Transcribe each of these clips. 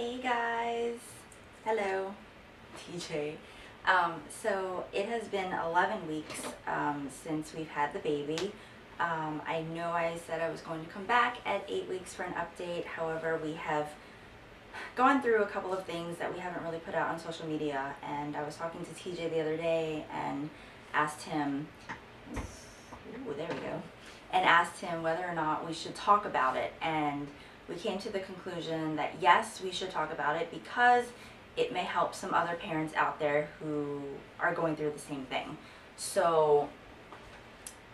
Hey guys, hello, TJ. So it has been 11 weeks since we've had the baby. I know I said I was going to come back at 8 weeks for an update. However, we have gone through a couple of things that we haven't really put out on social media, and I was talking to TJ the other day and asked him, ooh, there we go, and asked him whether or not we should talk about it, and we came to the conclusion that yes, we should talk about it because it may help some other parents out there who are going through the same thing. So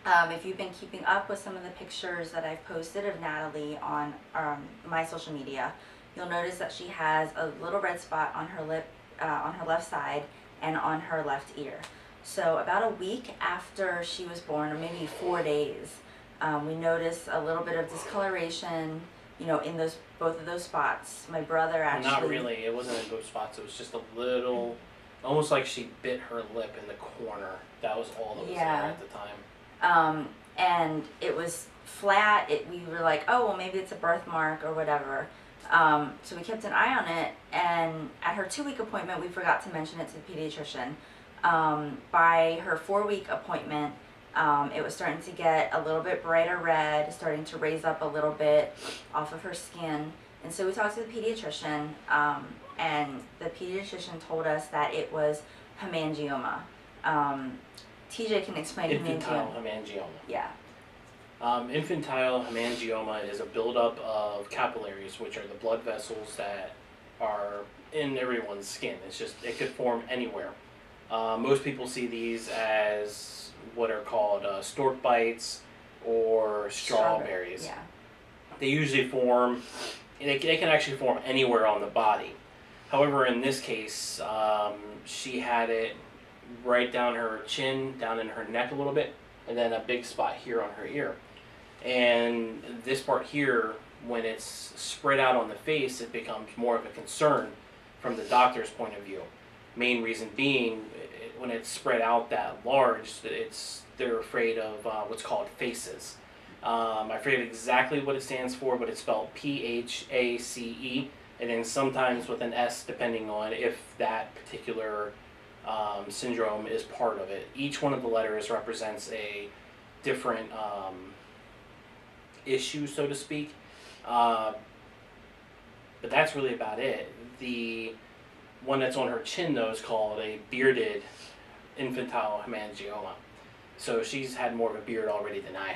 if you've been keeping up with some of the pictures that I've posted of Natalie on my social media, you'll notice that she has a little red spot on her lip, on her left side and on her left ear. So about a week after she was born, or maybe 4 days, we noticed a little bit of discoloration, you know, in both of those spots. My brother actually... Not really. It wasn't in both spots. It was just a little, almost like she bit her lip in the corner. That was all that was there at the time. And it was flat. We were like, oh, well, maybe it's a birthmark or whatever. So we kept an eye on it, and at her 2-week appointment, we forgot to mention it to the pediatrician. By her 4-week appointment, it was starting to get a little bit brighter red, starting to raise up a little bit off of her skin. And so we talked to the pediatrician, and the pediatrician told us that it was hemangioma. TJ can explain Infantile hemangioma. Yeah. Infantile hemangioma is a buildup of capillaries, which are the blood vessels that are in everyone's skin. It's just, it could form anywhere. Most people see these as what are called stork bites or strawberries. Yeah. They usually form, they can actually form anywhere on the body. However, in this case, she had it right down her chin, down in her neck a little bit, and then a big spot here on her ear. And this part here, when it's spread out on the face, it becomes more of a concern from the doctor's point of view. Main reason being, when it's spread out that large, they're afraid of what's called faces. I forget exactly what it stands for, but it's spelled P-H-A-C-E, and then sometimes with an S, depending on if that particular syndrome is part of it. Each one of the letters represents a different issue, so to speak. But that's really about it. The one that's on her chin, though, is called a bearded infantile hemangioma. So she's had more of a beard already than I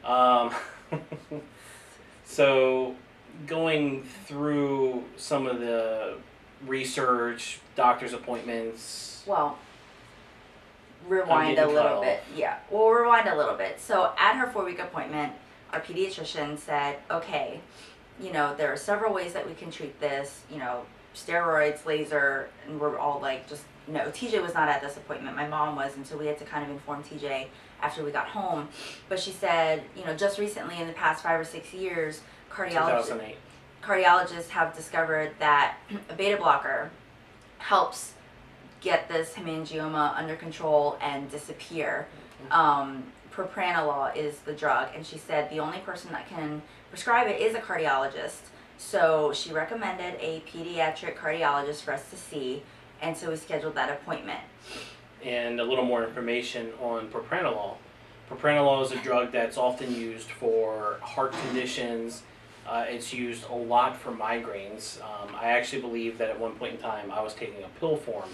have. So going through some of the research, doctor's appointments. Well, rewind a little bit. Yeah, we'll rewind a little bit. So at her 4-week appointment, our pediatrician said, okay, you know, there are several ways that we can treat this, you know, steroids, laser, and we're all like, just, no, TJ was not at this appointment. My mom was, and so we had to kind of inform TJ after we got home. But she said, you know, just recently in the past 5 or 6 years, 2008. cardiologists have discovered that a beta blocker helps get this hemangioma under control and disappear. Propranolol is the drug, and she said the only person that can prescribe it is a cardiologist. So she recommended a pediatric cardiologist for us to see, and so we scheduled that appointment. And a little more information on propranolol. Propranolol is a drug that's often used for heart conditions. It's used a lot for migraines. I actually believe that at one point in time I was taking a pill form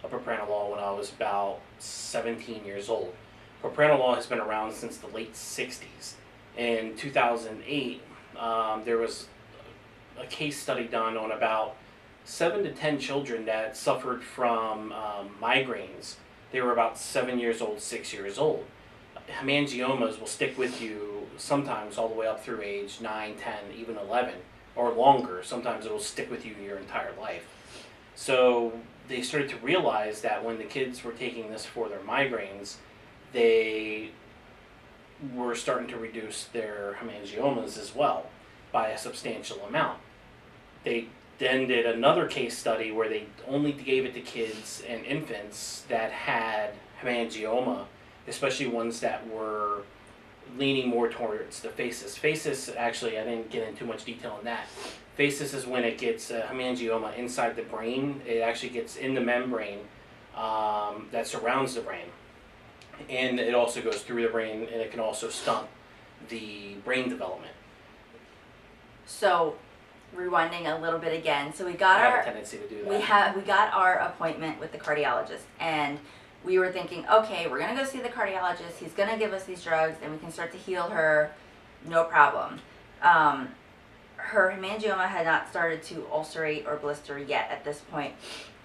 of propranolol when I was about 17 years old. Propranolol has been around since the late 60s. In 2008, there was a case study done on about 7 to 10 children that suffered from migraines. They were about 7 years old, 6 years old. Hemangiomas will stick with you sometimes all the way up through age 9, 10, even 11, or longer. Sometimes it will stick with you your entire life. So they started to realize that when the kids were taking this for their migraines, they were starting to reduce their hemangiomas as well by a substantial amount. They then did another case study where they only gave it to kids and infants that had hemangioma, especially ones that were leaning more towards the phasis. Phasis, actually, I didn't get into too much detail on that. Phasis is when it gets hemangioma inside the brain. It actually gets in the membrane that surrounds the brain. And it also goes through the brain, and it can also stunt the brain development. So, rewinding a little bit again. So we I got have our a tendency to do that. we got our appointment with the cardiologist, and we were thinking, okay, we're gonna go see the cardiologist. He's gonna give us these drugs, and we can start to heal her, no problem. Her hemangioma had not started to ulcerate or blister yet at this point.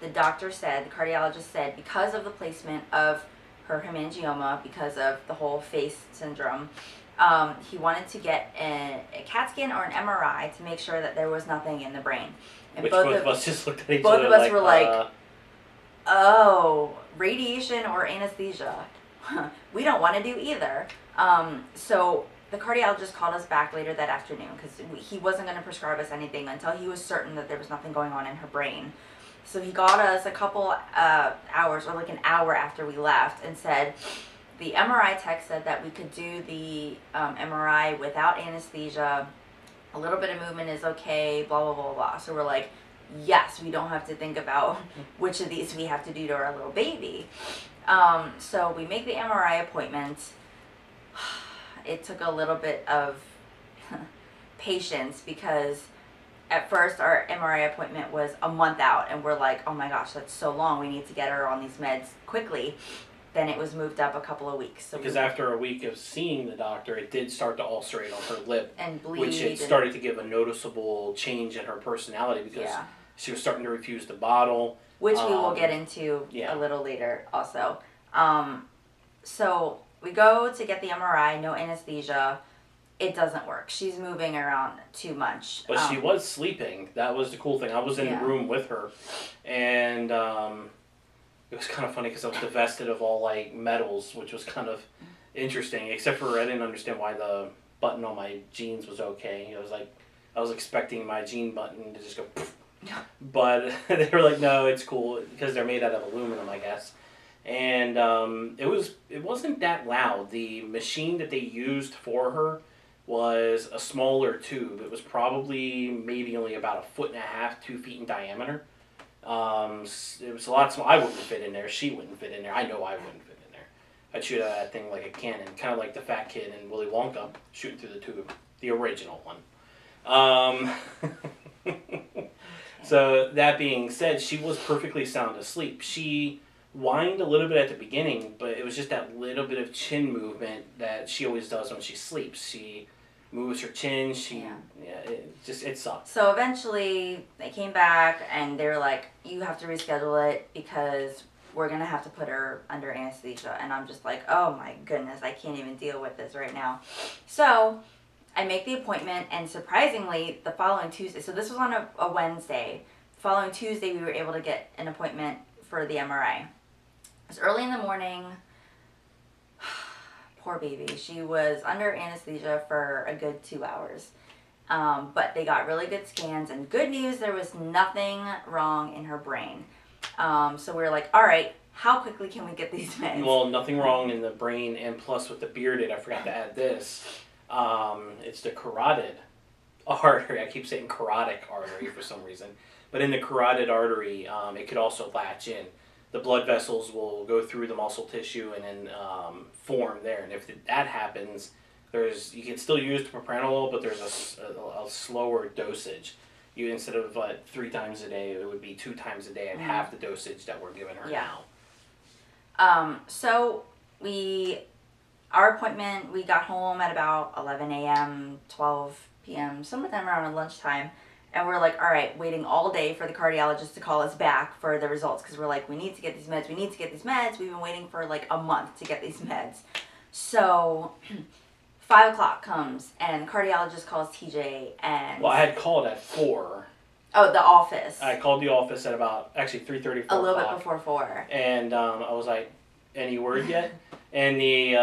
The cardiologist said, because of the placement of her hemangioma, because of the whole face syndrome, he wanted to get a CAT scan or an MRI to make sure that there was nothing in the brain. And Which both of us just looked at each both other of us were like, oh, radiation or anesthesia. We don't want to do either. So the cardiologist called us back later that afternoon because he wasn't going to prescribe us anything until he was certain that there was nothing going on in her brain. So he got us a couple hours, or like an hour after we left, and said, the MRI tech said that we could do the MRI without anesthesia. A little bit of movement is okay, blah, blah, blah, blah. So we're like, yes, we don't have to think about which of these we have to do to our little baby. So we make the MRI appointment. It took a little bit of patience because at first our MRI appointment was a month out, and we're like, oh my gosh, that's so long. We need to get her on these meds quickly. Then it was moved up a couple of weeks. So because after a week of seeing the doctor, it did start to ulcerate on her lip. And bleed. Which it started to give a noticeable change in her personality because she was starting to refuse the bottle. Which we will get into a little later also. So we go to get the MRI, no anesthesia. It doesn't work. She's moving around too much. But she was sleeping. That was the cool thing. I was in the room with her. And it was kind of funny because I was divested of all like medals, which was kind of interesting. Except for I didn't understand why the button on my jeans was okay. It was like I was expecting my jean button to just go poof. But they were like, no, it's cool because they're made out of aluminum, I guess. And it wasn't that loud. The machine that they used for her was a smaller tube. It was probably maybe only about 1.5 feet, 2 feet in diameter. It was a lot small. I wouldn't fit in there. She wouldn't fit in there. I know I wouldn't fit in there. I'd shoot out that thing like a cannon, kind of like the fat kid in Willy Wonka shooting through the tube, the original one. So that being said, she was perfectly sound asleep. She whined a little bit at the beginning, but it was just that little bit of chin movement that she always does when she sleeps. She moves her chin. It sucks. So eventually they came back and they were like, you have to reschedule it because we're gonna have to put her under anesthesia. And I'm just like, oh my goodness, I can't even deal with this right now. So I make the appointment, and surprisingly the following Tuesday, so this was on a Wednesday, the following Tuesday we were able to get an appointment for the MRI. It was early in the morning. Poor baby. She was under anesthesia for a good 2 hours. But they got really good scans, and good news, there was nothing wrong in her brain. So we were like, all right, how quickly can we get these meds? Well, nothing wrong in the brain, and plus with the bearded, I forgot to add this. It's the carotid artery. I keep saying carotid artery for some reason. But in the carotid artery, it could also latch in. The blood vessels will go through the muscle tissue and then form there. And if that happens, you can still use propranolol, but there's a slower dosage. Instead of 3 times a day, it would be 2 times a day at half the dosage that we're giving her now. So our appointment, we got home at about 11 a.m., 12 p.m., sometime around lunchtime. And we're like, all right, waiting all day for the cardiologist to call us back for the results. Because we're like, we need to get these meds. We need to get these meds. We've been waiting for like a month to get these meds. So 5 o'clock comes and the cardiologist calls TJ and... Well, I had called at 4. Oh, the office. I called the office at about, actually 3:30, 4 A little o'clock. bit before 4. And I was like, any word yet? And the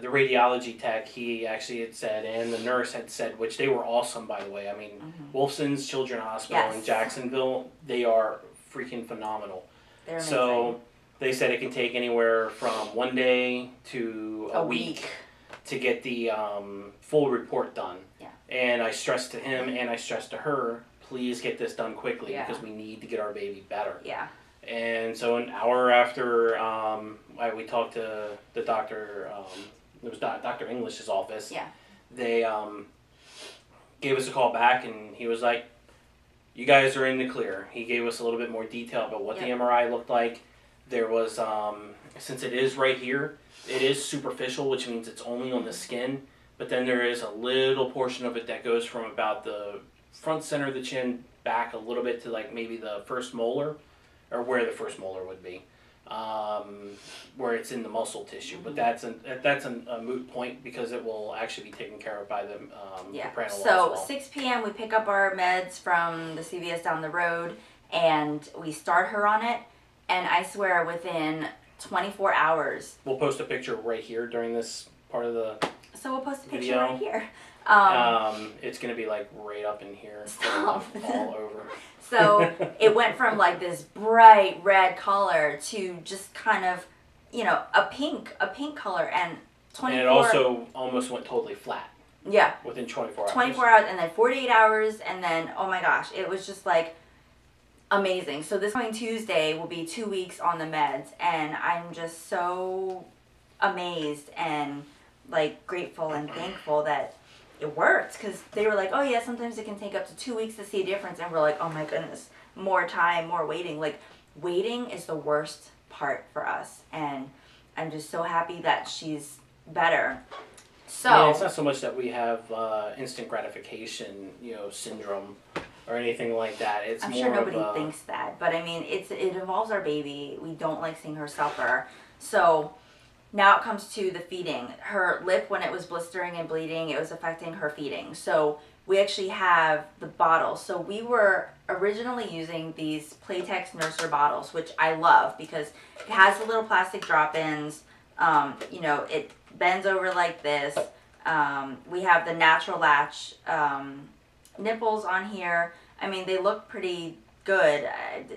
radiology tech, he actually had said, and the nurse had said, which they were awesome, by the way. I mean, Wolfson's Children's Hospital in Jacksonville, they are freaking phenomenal. They're amazing. So they said it can take anywhere from 1 day to a week. to get the full report done. Yeah. And I stressed to him and I stressed to her, please get this done quickly Yeah. because we need to get our baby better. Yeah. And so an hour after we talked to the doctor, it was Dr. English's office. Yeah. They gave us a call back and he was like, you guys are in the clear. He gave us a little bit more detail about what the MRI looked like. There was, since it is right here, it is superficial, which means it's only on the skin. But then there is a little portion of it that goes from about the front center of the chin back a little bit to like maybe the first molar, or where the first molar would be, where it's in the muscle tissue. But that's a moot point because it will actually be taken care of by the propranolol So as well. 6 p.m. we pick up our meds from the CVS down the road, and we start her on it. And I swear, within 24 hours. We'll post a picture right here during this part of the. So we'll post a picture video. right here. It's gonna be like right up in here, Stop. all over. So it went from like this bright red color to just kind of, a pink color, and 24. And it also almost went totally flat. Yeah. Within 24 hours. 24 hours, and then 48 hours, and then oh my gosh, it was just like amazing. So this coming Tuesday will be 2 weeks on the meds, and I'm just so amazed and like grateful and thankful that it worked, because they were like, oh yeah, sometimes it can take up to 2 weeks to see a difference, and we're like, oh my goodness, more time, more waiting. Like, waiting is the worst part for us, and I'm just so happy that she's better. So yeah, it's not so much that we have instant gratification, syndrome or anything like that. It's I'm more sure nobody of thinks that, but I mean, it involves our baby. We don't like seeing her suffer. So now it comes to the feeding. Her lip, when it was blistering and bleeding, it was affecting her feeding. So we actually have the bottles. So we were originally using these Playtex Nurser bottles, which I love because it has the little plastic drop-ins. It bends over like this. We have the natural latch nipples on here. I mean, they look pretty good.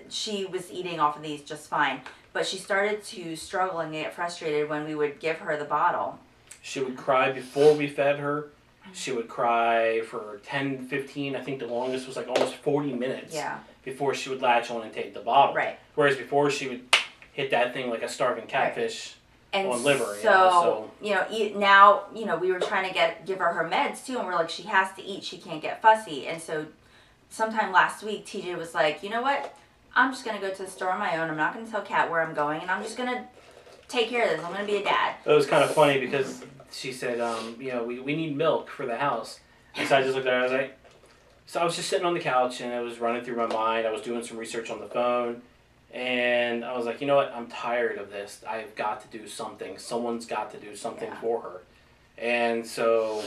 She was eating off of these just fine. But she started to struggle and get frustrated when we would give her the bottle. She would cry before we fed her. She would cry for 10, 15, I think the longest was like almost 40 minutes before she would latch on and take the bottle. Right. Whereas before she would hit that thing like a starving catfish on liver. So, now, we were trying to give her meds too, and we're like, she has to eat, she can't get fussy. And so sometime last week, TJ was like, you know what? I'm just going to go to the store on my own. I'm not going to tell Kat where I'm going, and I'm just going to take care of this. I'm going to be a dad. It was kind of funny because she said, we need milk for the house. And so I just looked at her, I was like, so I was just sitting on the couch, and it was running through my mind. I was doing some research on the phone, and I was like, you know what? I'm tired of this. I've got to do something. Someone's got to do something for her. And so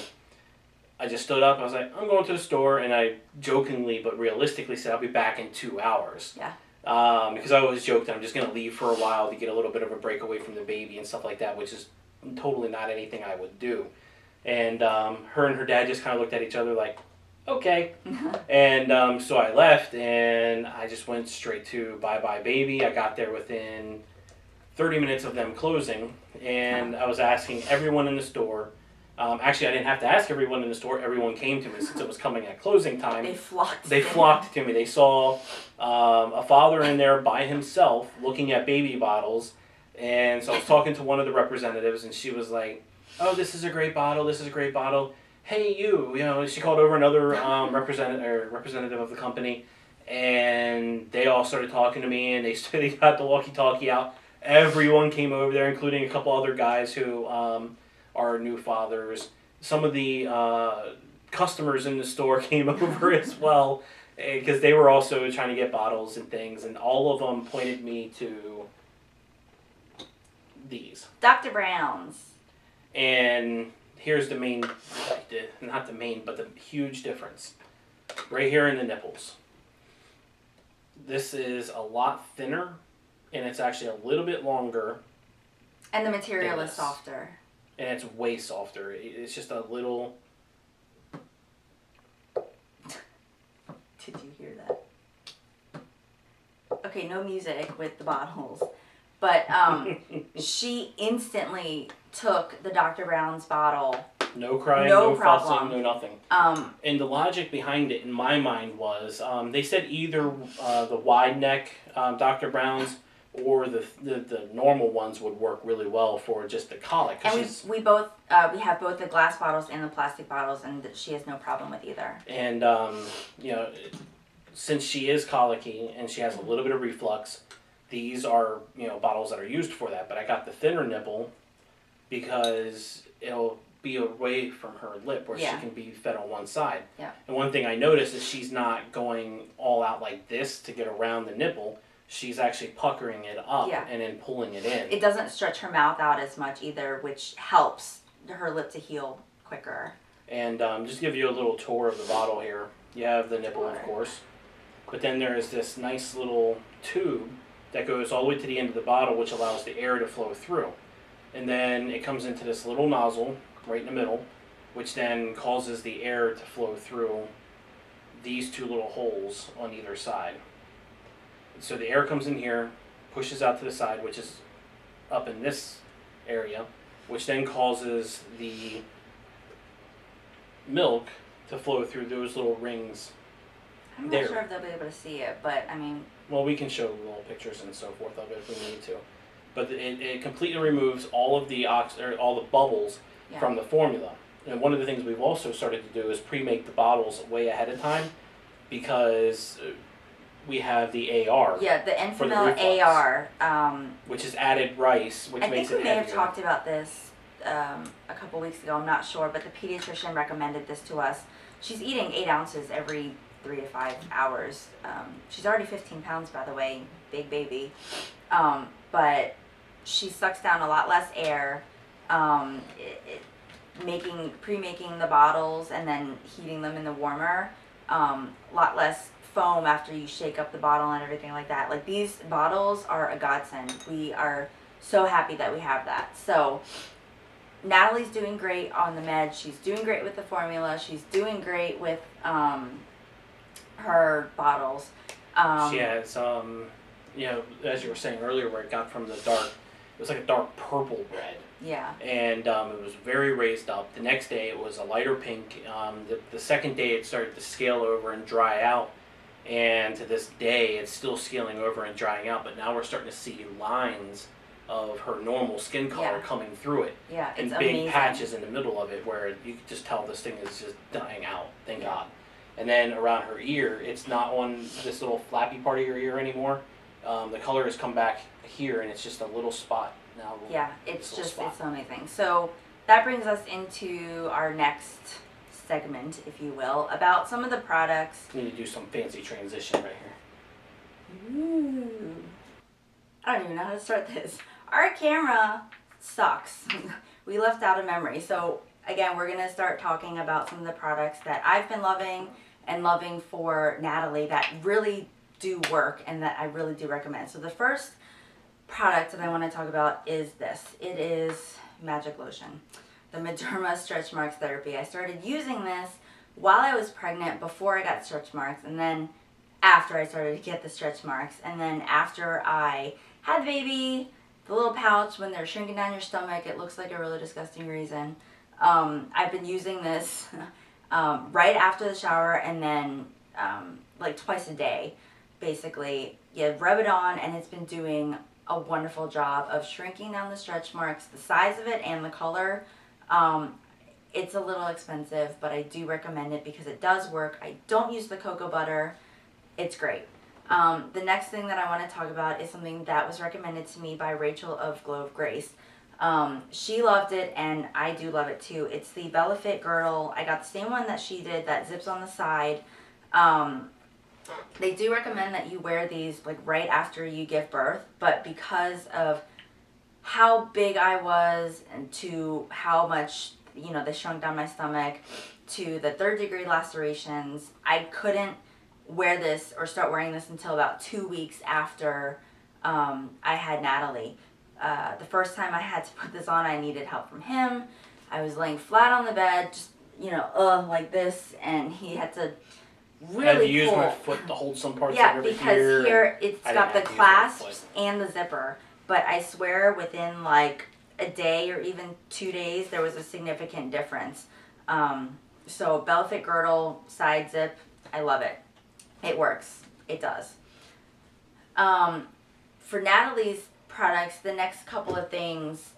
I just stood up. I was like, I'm going to the store, and I jokingly but realistically said I'll be back in 2 hours. Yeah. Because I always joked that I'm just going to leave for a while to get a little bit of a break away from the baby and stuff like that, which is totally not anything I would do. And her and her dad just kind of looked at each other like, okay. And so I left, and I just went straight to bye-bye baby. I got there within 30 minutes of them closing, and I was asking everyone in the store. Actually, I didn't have to ask everyone in the store. Everyone came to me since it was coming at closing time. They flocked. They flocked to me. They saw a father in there by himself looking at baby bottles. And so I was talking to one of the representatives, and she was like, oh, this is a great bottle. This is a great bottle. Hey, you. She called over another representative of the company, and they all started talking to me, and they got the walkie-talkie out. Everyone came over there, including a couple other guys who are new fathers. Some of the customers in the store came over as well, because they were also trying to get bottles and things, and all of them pointed me to these. Dr. Brown's. And here's the main, not the main, but the huge difference. Right here in the nipples. This is a lot thinner, and it's actually a little bit longer. And the material is softer. And it's way softer. It's just a little... Did you hear that? Okay, no music with the bottles. But she instantly took the Dr. Brown's bottle. No crying, No no problem. fussing, no nothing. And the logic behind it, in my mind, was they said either the wide neck Dr. Brown's or the normal ones would work really well for just the colic. And we have both the glass bottles and the plastic bottles, and she has no problem with either. And you know, since she is colicky and she has a little bit of reflux, these are, you know, bottles that are used for that. But I got the thinner nipple because it'll be away from her lip where she can be fed on one side. Yeah. And one thing I noticed is she's not going all out like this to get around the nipple. She's actually puckering it up and then pulling it in. It doesn't stretch her mouth out as much either, which helps her lip to heal quicker. And just to give you a little tour of the bottle here. You have the nipple, of course. But then there is this nice little tube that goes all the way to the end of the bottle, which allows the air to flow through. And then it comes into this little nozzle right in the middle, which then causes the air to flow through these two little holes on either side. So the air comes in here, pushes out to the side, which is up in this area, which then causes the milk to flow through those little rings. I'm not sure if they'll be able to see it, but I mean... Well, we can show little pictures and so forth of it if we need to. But it completely removes all of the all the bubbles from the formula. And one of the things we've also started to do is pre-make the bottles way ahead of time because we have the AR. Yeah, the Enfamil AR. Which is added rice, which makes it heavier. I think we may have talked about this a couple weeks ago, I'm not sure, but the pediatrician recommended this to us. She's eating 8 ounces every 3 to 5 hours. She's already 15 pounds, by the way, big baby. But she sucks down a lot less air. Pre-making the bottles and then heating them in the warmer. A lot less foam after you shake up the bottle and everything like that. Like, these bottles are a godsend. We are so happy that we have that. So Natalie's doing great on the med. She's doing great with the formula. She's doing great with her bottles. She has, you know, as you were saying earlier, where it got from the dark, it was like a dark purple red. Yeah. And it was very raised up. The next day it was a lighter pink. The second day it started to scale over and dry out. And to this day it's still scaling over and drying out. But now we're starting to see lines of her normal skin color coming through it. Yeah, it's and big amazing. Patches in the middle of it where you can just tell this thing is just dying out. Thank God. And then around her ear, it's not on this little flappy part of your ear anymore. The color has come back here, and it's just a little spot now. Yeah, it's so amazing. So that brings us into our next segment, if you will, about some of the products. We need to do some fancy transition right here. Ooh. I don't even know how to start this. Our camera sucks. We left out a memory. So again, we're going to start talking about some of the products that I've been loving and loving for Natalie that really do work and that I really do recommend. So the first product that I want to talk about is this. It is Magic Lotion, the Mederma Stretch Marks Therapy. I started using this while I was pregnant, before I got stretch marks, and then after I started to get the stretch marks, and then after I had the baby, the little pouch, when they're shrinking down your stomach, it looks like a really disgusting reason. I've been using this right after the shower, and then like twice a day, basically. You rub it on, and it's been doing a wonderful job of shrinking down the stretch marks, the size of it and the color. It's a little expensive, but I do recommend it because it does work. I don't use the cocoa butter. It's great. The next thing that I want to talk about is something that was recommended to me by Rachel of Glow of Grace. She loved it, and I do love it too. It's the Bella Fit girdle. I got the same one that she did, that zips on the side. They do recommend that you wear these like right after you give birth, but because of how big I was and to how much, you know, they shrunk down my stomach, to the 3rd-degree lacerations, I couldn't wear this or start wearing this until about 2 weeks after I had Natalie. The first time I had to put this on, I needed help from him. I was laying flat on the bed, just, you know, like this, and he had to really I had to use pull. my foot to hold some parts Yeah, of it because here it's got the clasps and the zipper, but I swear within like a day or even 2 days, there was a significant difference. So bell fit girdle, side zip, I love it. It works. It does. For Natalie's products, the next couple of things,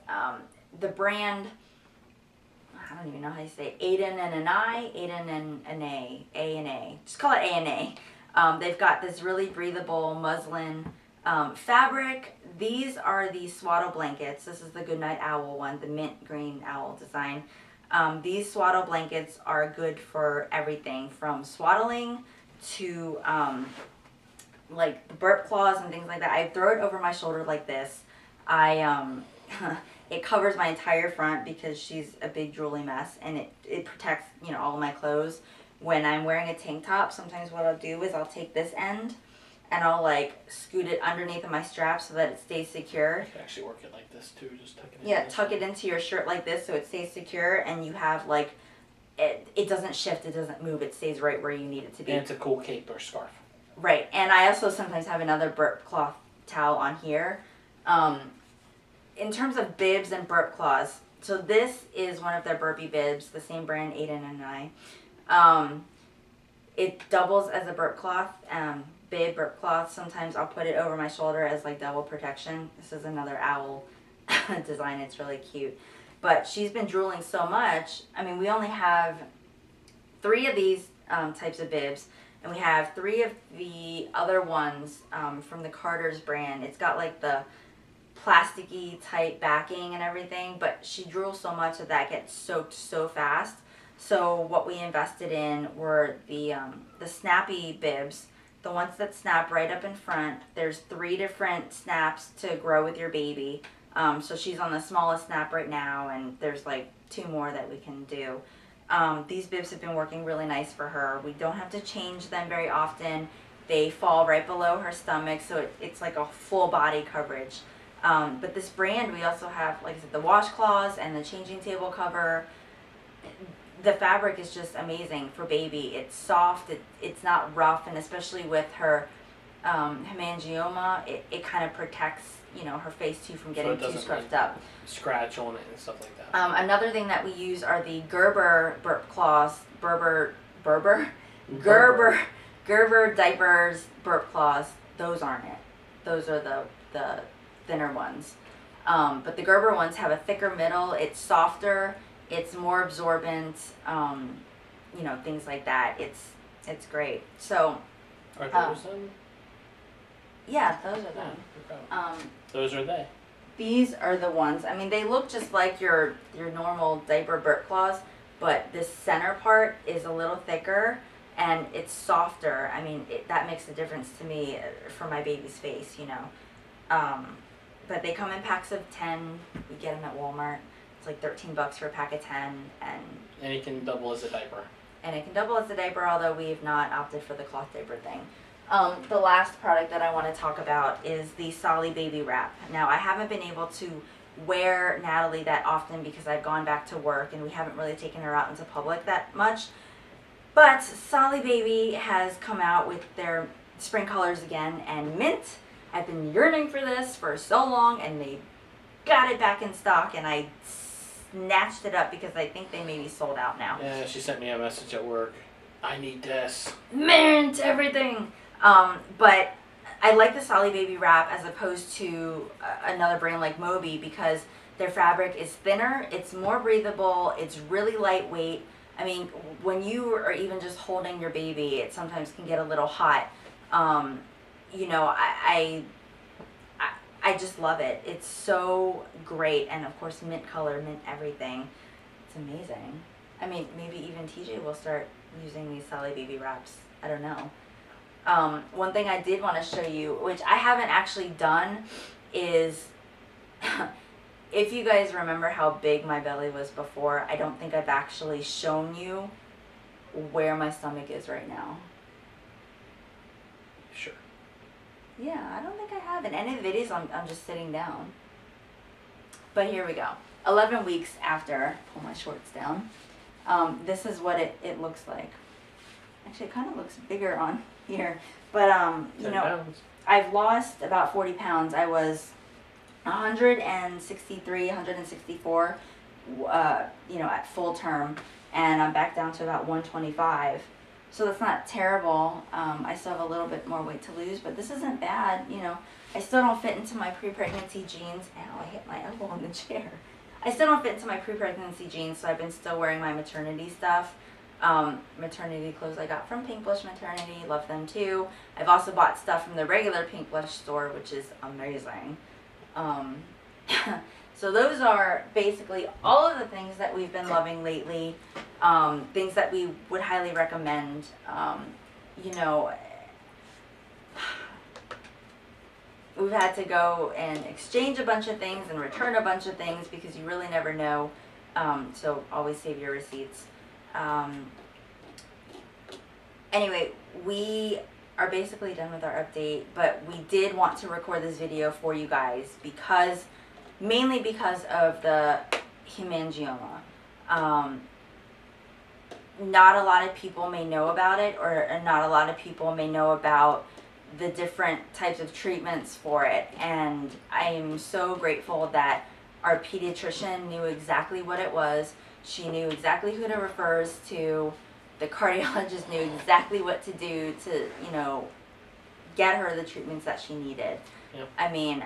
the brand, I don't even know how you say it, Aiden and an I, Aiden and an A and A. Just call it A and A. They've got this really breathable muslin fabric. These are the swaddle blankets. This is the Goodnight Owl one, the mint green owl design. These swaddle blankets are good for everything from swaddling to like the burp claws and things like that. I throw it over my shoulder like this. It covers my entire front because she's a big drooly mess, and it protects, you know, all of my clothes. When I'm wearing a tank top, sometimes what I'll do is I'll take this end and I'll like scoot it underneath of my strap so that it stays secure. You can actually work it like this too, just tuck it in. Yeah, tuck it into your shirt like this so it stays secure, and you have like, it doesn't shift, it doesn't move, it stays right where you need it to be. And it's a cool cape or scarf. Right, and I also sometimes have another burp cloth towel on here. In terms of bibs and burp cloths, so this is one of their burpy bibs, the same brand, Aiden and I. It doubles as a burp cloth, bib burp cloth. Sometimes I'll put it over my shoulder as like double protection. This is another owl design, it's really cute. But she's been drooling so much. I mean, we only have 3 of these types of bibs, and we have 3 of the other ones from the Carter's brand. It's got like the plasticky type backing and everything, but she drools so much that gets soaked so fast. So what we invested in were the snappy bibs, the ones that snap right up in front. There's 3 different snaps to grow with your baby. So she's on the smallest snap right now, and there's like 2 more that we can do. These bibs have been working really nice for her. We don't have to change them very often. They fall right below her stomach, so it's like a full body coverage. But this brand, we also have, like I said, the washcloths and the changing table cover. The fabric is just amazing for baby. It's soft, it's not rough, and especially with her hemangioma, it kind of protects, you know, her face too from getting too scruffed up. Scratch on it and stuff like that. Another thing that we use are the Gerber burp cloths, Gerber diapers burp cloths. Those aren't it. Those are the thinner ones. But the Gerber ones have a thicker middle. It's softer. It's more absorbent. You know, things like that. It's great. So. Are those them? Yeah, those are them. Okay. Those are they. These are the ones. I mean, they look just like your normal diaper burp cloths, but this center part is a little thicker and it's softer. I mean, that makes a difference to me for my baby's face, you know. But they come in packs of 10. We get them at Walmart. It's like $13 for a pack of 10, and it can double as a diaper. And it can double as a diaper, although we have not opted for the cloth diaper thing. The last product that I want to talk about is the Solly Baby Wrap. Now, I haven't been able to wear Natalie that often because I've gone back to work and we haven't really taken her out into public that much. But Solly Baby has come out with their spring colors again, and mint. I've been yearning for this for so long, and they got it back in stock, and I snatched it up because I think they may be sold out now. Yeah, she sent me a message at work. I need this. Mint everything. But I like the Solly Baby Wrap as opposed to another brand like Moby because their fabric is thinner, it's more breathable, it's really lightweight. I mean, when you are even just holding your baby, it sometimes can get a little hot. You know, I just love it. It's so great. And of course, mint color, mint everything. It's amazing. I mean, maybe even TJ will start using these Solly Baby Wraps. I don't know. One thing I did want to show you, which I haven't actually done, is if you guys remember how big my belly was before, I don't think I've actually shown you where my stomach is right now. Sure. Yeah, I don't think I have. In any of the videos, I'm just sitting down. But here we go. 11 weeks after, pull my shorts down, this is what it looks like. Actually, it kind of looks bigger on here. But, you know, pounds. I've lost about 40 pounds. I was 163, 164, you know, at full term, and I'm back down to about 125. So that's not terrible. I still have a little bit more weight to lose, but this isn't bad. You know, I still don't fit into my pre-pregnancy jeans. Ow, I hit my elbow on the chair. I still don't fit into my pre-pregnancy jeans, so I've been still wearing my maternity stuff. Maternity clothes I got from Pink Blush Maternity, love them too. I've also bought stuff from the regular Pink Blush store, which is amazing. So those are basically all of the things that we've been loving lately, things that we would highly recommend. You know, we've had to go and exchange a bunch of things and return a bunch of things because you really never know, so always save your receipts. Anyway, we are basically done with our update, but we did want to record this video for you guys because, mainly because of the hemangioma. Not a lot of people may know about it, or not a lot of people may know about the different types of treatments for it, and I am so grateful that our pediatrician knew exactly what it was. She knew exactly who to refer us to. The cardiologist knew exactly what to do to, you know, get her the treatments that she needed. Yep. I mean,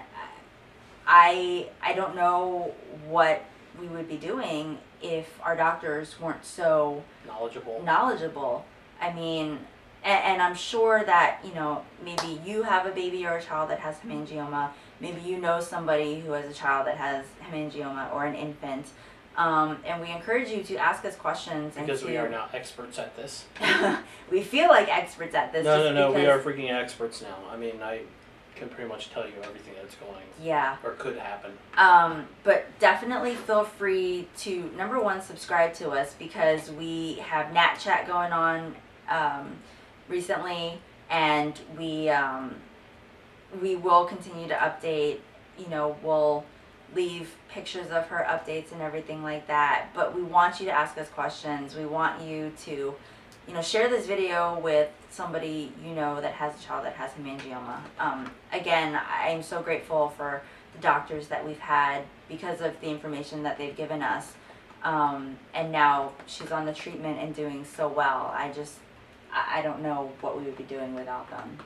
I don't know what we would be doing if our doctors weren't so knowledgeable. I mean, and I'm sure that, you know, maybe you have a baby or a child that has hemangioma. Maybe you know somebody who has a child that has hemangioma or an infant. And we encourage you to ask us questions. Because we are now experts at this. We feel like experts at this. No, we are freaking experts now. I mean, I can pretty much tell you everything that's going. Yeah. Or could happen. But definitely feel free to, number one, subscribe to us, because we have Nat Chat going on recently, and we will continue to update. You know, we'll leave pictures of her updates and everything like that, but we want you to ask us questions. We want you to, you know, share this video with somebody you know that has a child that has hemangioma. Again, I'm so grateful for the doctors that we've had because of the information that they've given us, and now she's on the treatment and doing so well. I don't know what we would be doing without them.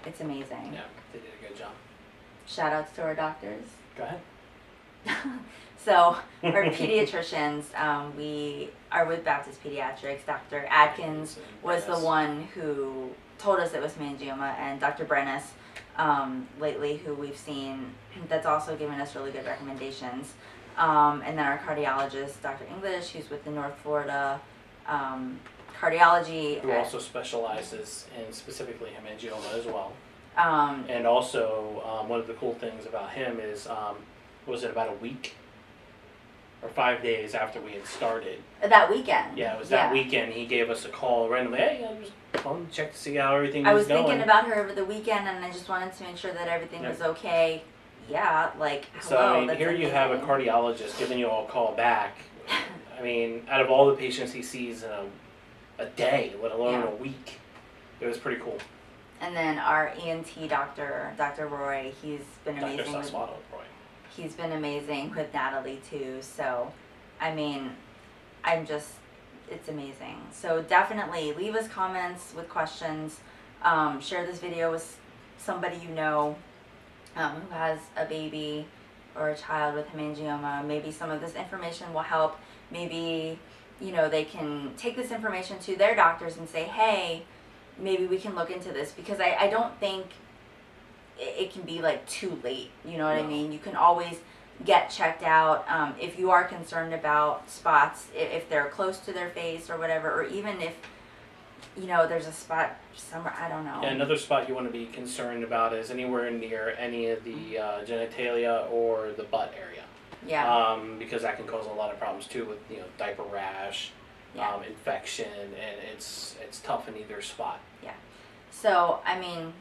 It's amazing. Yeah, they did a good job. Shout outs to our doctors. Go ahead. So our pediatricians, we are with Baptist Pediatrics. Dr. Adkins was the one who told us it was hemangioma, and Dr. Brennis lately, who we've seen, that's also given us really good recommendations. And then our cardiologist, Dr. English, who's with the North Florida Cardiology. Who also specializes in specifically hemangioma as well. And also, one of the cool things about him is, was it about a week or 5 days after we had started? That weekend. Yeah, it was that weekend. He gave us a call randomly. Hey, I'm just calling to check to see how everything I was was going. thinking about her over the weekend, and I just wanted to make sure that everything was okay. Yeah, like, hello. So, I mean, that's here amazing. you have a cardiologist giving you all a call back. I mean, out of all the patients he sees in a day, let alone a week, it was pretty cool. And then our ENT doctor, Dr. Roy, he's been amazing. Dr. Roy. He's been amazing with Natalie too. So, I mean, it's amazing. So definitely leave us comments with questions. Share this video with somebody you know who has a baby or a child with hemangioma. Maybe some of this information will help. Maybe, you know, they can take this information to their doctors and say, hey, maybe we can look into this, because I don't think it can be like too late. You know what I mean? You can always get checked out if you are concerned about spots, if they're close to their face or whatever, or even if, you know, there's a spot somewhere, I don't know. Yeah, another spot you want to be concerned about is anywhere near any of the genitalia or the butt area. Yeah. Because that can cause a lot of problems too with, you know, diaper rash, infection, and it's tough in either spot. Yeah. So, I mean,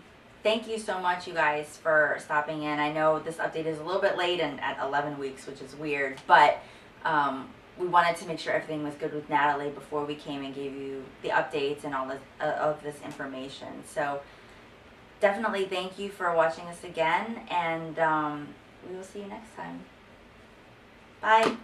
thank you so much, you guys, for stopping in. I know this update is a little bit late and at 11 weeks, which is weird, but we wanted to make sure everything was good with Natalie before we came and gave you the updates and all this, of this information. So definitely thank you for watching us again, and we will see you next time. Bye.